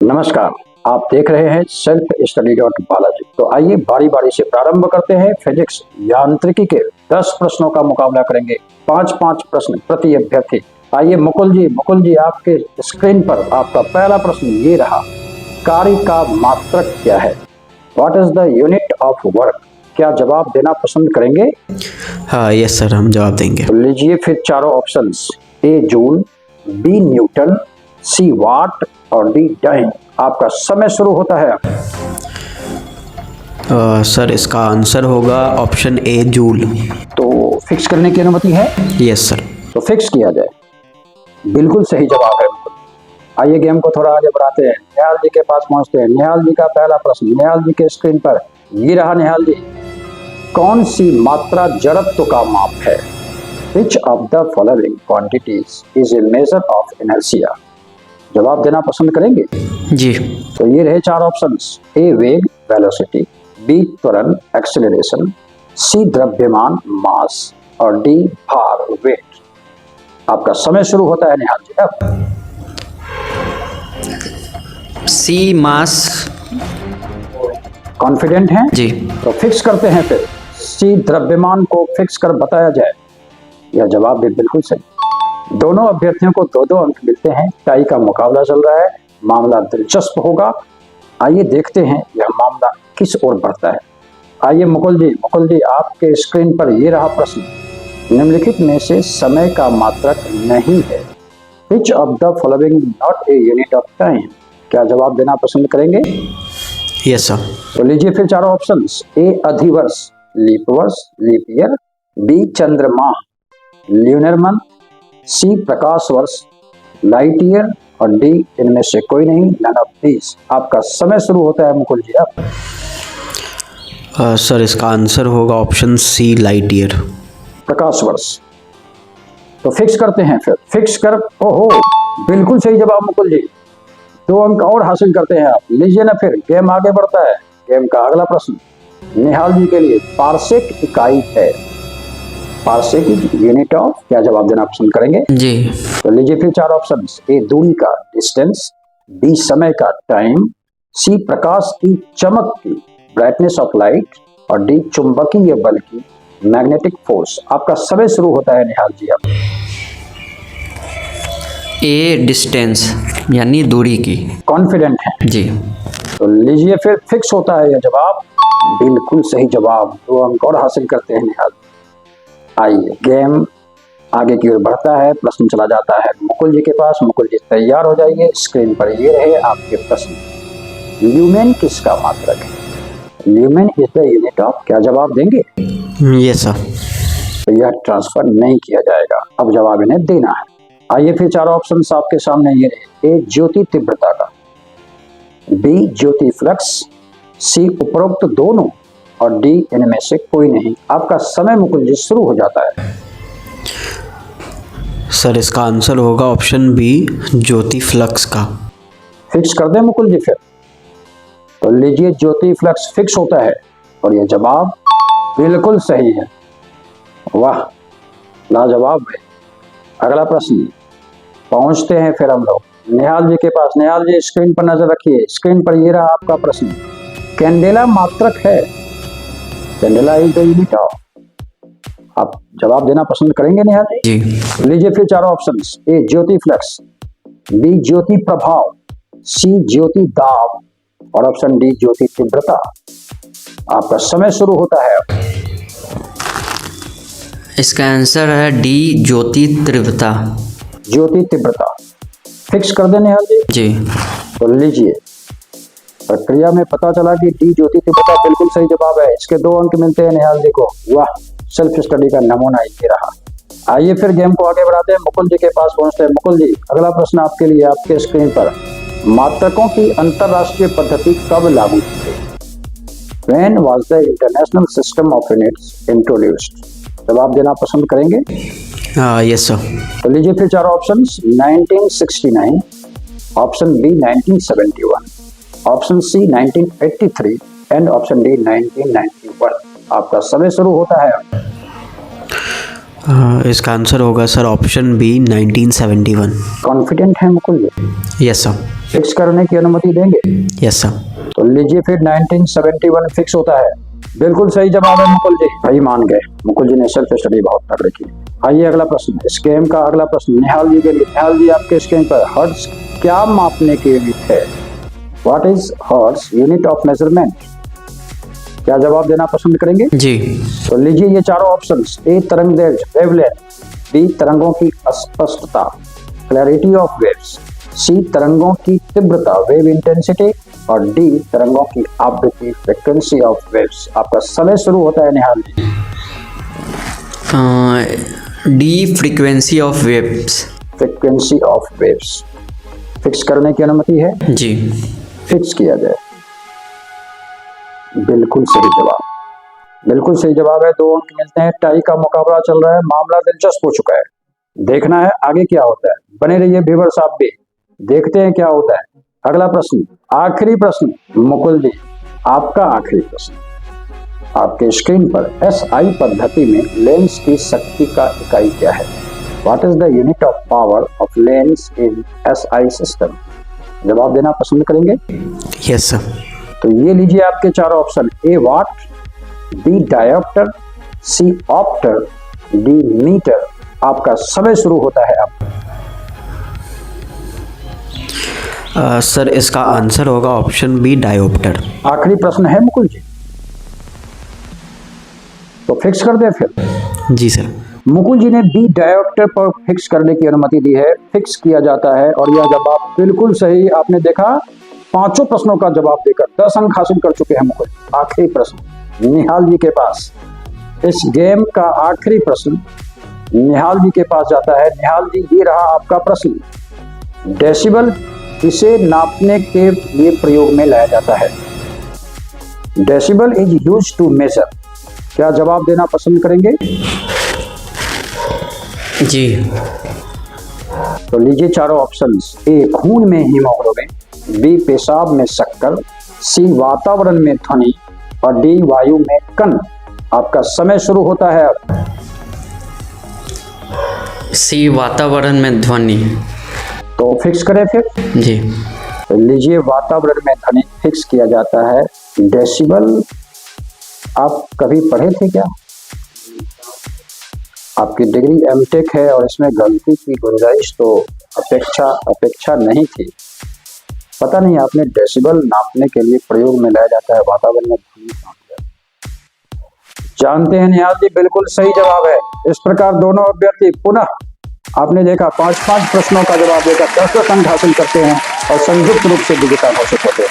नमस्कार, आप देख रहे हैं सेल्फ स्टडी डॉट बालाजी। तो आइए बारी बारी से प्रारंभ करते हैं। फिजिक्स यांत्रिकी के 10 प्रश्नों का मुकाबला करेंगे। 5-5 प्रश्न प्रति अभ्यर्थी। आइए मुकुल जी आपके स्क्रीन पर आपका पहला प्रश्न ये रहा, कार्य का मात्रक क्या है? What is the unit of work? क्या जवाब देना पसंद करेंगे? हाँ यस सर, हम जवाब देंगे। तो लीजिए फिर चारों ऑप्शंस, ए जूल, बी न्यूटन, सी वाट और डी टाइम। आपका समय शुरू होता है। सर इसका आंसर होगा ऑप्शन ए जूल। तो फिक्स करने की अनुमति है? Yes sir. तो फिक्स किया जाए। बिल्कुल सही जवाब है। आइए गेम को थोड़ा आगे बढ़ाते हैं। निहाल जी के पास पहुंचते हैं। निहाल जी का पहला प्रश्न निहाल जी के स्क्रीन पर ये रहा। निहाल जी, कौन सी मात्रा जड़त्व का माप है? Which of the following quantities is a measure of inertia? जवाब देना पसंद करेंगे? जी। तो ये रहे 4 ऑप्शंस, ए वेग वेलोसिटी, बी त्वरण एक्सेलरेशन, सी द्रव्यमान मास और डी भार वेट। आपका समय शुरू होता है निहाल जी अब। सी मास। कॉन्फिडेंट हैं जी। तो फिक्स करते हैं। फिर सी द्रव्यमान को फिक्स कर बताया जाए। यह जवाब भी बिल्कुल सही। दोनों अभ्यर्थियों को 2-2 अंक मिलते हैं। टाई का मुकाबला चल रहा है। मामला दिलचस्प होगा। आइए देखते हैं यह मामला किस ओर बढ़ता है। आइए मुकुल जी आपके स्क्रीन पर ये रहा प्रश्न, निम्नलिखित में से समय का मात्रक नहीं है। Which of the following not a unit of time? क्या जवाब देना पसंद करेंगे? Yes sir. तो लीजिए फिर चारों ऑप्शंस, ए अधिवर्ष लीप ईयर, बी चंद्रमाह ल्यूनर मंथ, सी प्रकाश वर्ष लाइट ईयर और डी इनमें से कोई नहीं, नन ऑफ दीज। आपका समय शुरू होता है मुकुल जी अब। सर इसका आंसर होगा ऑप्शन सी लाइट ईयर। प्रकाश वर्ष। तो फिक्स करते हैं। फिर फिक्स कर, ओहो बिल्कुल सही जवाब मुकुल जी। 2 अंक और हासिल करते हैं आप। लीजिए ना फिर गेम आगे बढ़ता है। गेम का अगला प्रश्न निहाल जी के लिए पारसेक इकाई है। पारसेक यूनिट ऑफ, क्या जवाब देना पसंद करेंगे? जी। तो लीजिए फिर 4 ऑप्शंस, ए दूरी का डिस्टेंस, बी समय का टाइम, सी प्रकाश की चमक की ब्राइटनेस ऑफ लाइट और डी चुंबकीय बल की मैग्नेटिक फोर्स। आपका समय शुरू होता है निहाल जी अब। ए डिस्टेंस यानी दूरी की। कॉन्फिडेंट है जी। तो लीजिए फिर फिक्स होता है यह जवाब। बिल्कुल सही जवाब। 2 अंक और हासिल करते हैं निहाल। आइए गेम आगे की ओर बढ़ता है। प्रश्न चला जाता है मुकुल जी के पास। मुकुल जी तैयार हो जाइए। स्क्रीन पर ये रहे आपके प्रश्न, ल्यूमेन किसका मात्रक है? Lumen is the unit of, क्या जवाब देंगे? Yes sir. तो यह ट्रांसफर नहीं किया जाएगा। अब जवाब इन्हें देना है। आइए फिर 4 ऑप्शन आपके सामने ये रहे, ए ज्योति तीव्रता का, बी ज्योति फ्लक्स, सी उपरोक्त दोनों और डी इनमें से कोई नहीं। आपका समय मुकुल जी शुरू हो जाता है। सर इसका आंसर होगा ऑप्शन बी ज्योति फ्लक्स का। फिक्स कर दें मुकुल जी फिर? तो लीजिए ज्योति फ्लक्स फिक्स होता है और यह जवाब बिल्कुल सही है। वाह लाजवाब है। अगला प्रश्न पहुंचते हैं फिर हम लोग निहाल जी के पास। निहाल जी स्क्रीन पर नजर रखिए। स्क्रीन पर ये रहा आपका प्रश्न, कैंडेला मात्रक है? Candela is the unit of, आप जवाब देना पसंद करेंगे निहाल जी? लीजिए फिर 4 ऑप्शंस, ए ज्योति फ्लक्स, बी ज्योति प्रभाव, सी ज्योति दाब और ऑप्शन डी ज्योति तीव्रता। आपका समय शुरू होता है। इसका आंसर है डी ज्योति तीव्रता। ज्योति तीव्रता फिक्स कर देने निहाल जी? जी। तो लीजिए प्रक्रिया में पता चला कि डी ज्योति तीव्रता बिल्कुल सही जवाब है। इसके 2 अंक मिलते हैं निहाल जी को। वाह सेल्फ स्टडी का नमूना ये रहा। आइए फिर गेम को आगे बढ़ाते हैं। मुकुल जी के पास पहुंचते हैं। मुकुल जी अगला प्रश्न आपके लिए आपके स्क्रीन पर, मात्रकों की अंतरराष्ट्रीय पद्धति कब लागू की गई? When was the international system of units introduced? जवाब देना पसंद करेंगे? Yes sir. तो लीजिए फिर 4 options, 1969, option B 1971, option C 1983 and option D 1991। आपका समय शुरू होता है। इसका आंसर होगा सर ऑप्शन बी 1971। कॉन्फिडेंट है Mukul ji? Yes sir. Fix करने की अनुमति देंगे? Yes sir. तो लीजिए फिर 1971 फिक्स होता है। बिल्कुल सही जवाब है मुकुल जी, भाई मान गए। मुकुल जी ने सेल्फ स्टडी बहुत तगड़े की। आइए अगला प्रश्न, इस गेम का अगला प्रश्न निहाल जी के लिए। निहाल जी, आपके स्क्रीन पर हर्ट्ज क्या मापने की यूनिट है? What is hertz unit of measurement? क्या जवाब देना पसंद करेंगे? जी। तो लीजिए ये चारों ऑप्शंस। ए तरंग दैर्घ्य वेवलेंथ, बी तरंगों की स्पष्टता क्लैरिटी ऑफ वेव्स, सी तरंगों की तीव्रता वेव इंटेंसिटी और डी तरंगों की आवृत्ति फ्रीक्वेंसी ऑफ वेव्स। आपका समय शुरू होता है Nihal ji. D frequency of waves. Frequency of waves fix करने की अनुमति है? जी। फिक्स किया जाए। बिल्कुल सही जवाब, बिल्कुल सही जवाब है। 2 अंक मिलते हैं। टाई का मुकाबला चल रहा है, मामला दिलचस्प हो चुका है। देखना है आगे क्या होता है। बने रहिए व्यूअर्स आप भी, देखते हैं क्या होता है। अगला प्रश्न, आखिरी प्रश्न मुकुल जी, आपका आखिरी प्रश्न। आपके स्क्रीन पर SI पद्धति में लेंस की शक्ति का इकाई क्या है? What is the unit of power of lens in SI system? जवाब देना पसंद करेंगे? Yes sir. तो ये लीजिए आपके चारों ऑप्शन। ए वाट, बी डायोप्टर, सी ऑप्टर, डी मीटर। आपका समय शुरू होता है अब। सर इसका आंसर होगा ऑप्शन बी डायोप्टर। आखिरी प्रश्न है मुकुल जी, तो फिक्स कर दे फिर। जी सर। मुकुल जी ने बी डायोप्टर पर फिक्स करने की अनुमति दी है। फिक्स किया जाता है और यह जवाब बिल्कुल सही। आपने देखा, 5 प्रश्नों का जवाब देकर 10 अंक हासिल कर चुके हैं मुकुल। आखिरी प्रश्न निहाल जी के पास। इस गेम का आखिरी प्रश्न निहाल जी के पास जाता है। निहाल जी, ये रहा आपका प्रश्न। डेसिबल इसे नापने के लिए प्रयोग में लाया जाता है। Decibel is used to measure. क्या जवाब देना पसंद करेंगे? जी। तो लीजिए चारों ऑप्शंस। ए खून में हीमोग्लोबिन, बी पेशाब में शक्कर, सी वातावरण में ध्वनि और डी वायु में कण। आपका समय शुरू होता है अब। सी वातावरण में ध्वनि। तो फिक्स करें फिर। जी। तो लीजिए वातावरण में ध्वनि फिक्स किया जाता है। डेसिबल आप कभी पढ़े थे क्या? आपकी डिग्री एमटेक है और इसमें गलती की गुंजाइश तो अपेक्षा नहीं थी। पता नहीं आपने डेसिबल नापने के लिए प्रयोग में लाया जाता है वातावरण में ध्वनि। जानते हैं निहाल जी, बिल्कुल सही जवाब है। इस प्रकार दोनों अभ्यर्थी पुनः आपने देखा 5 प्रश्नों का जवाब देकर 10 अंक हासिल करते हैं और संयुक्त रूप से विजेता घोषित होते हैं।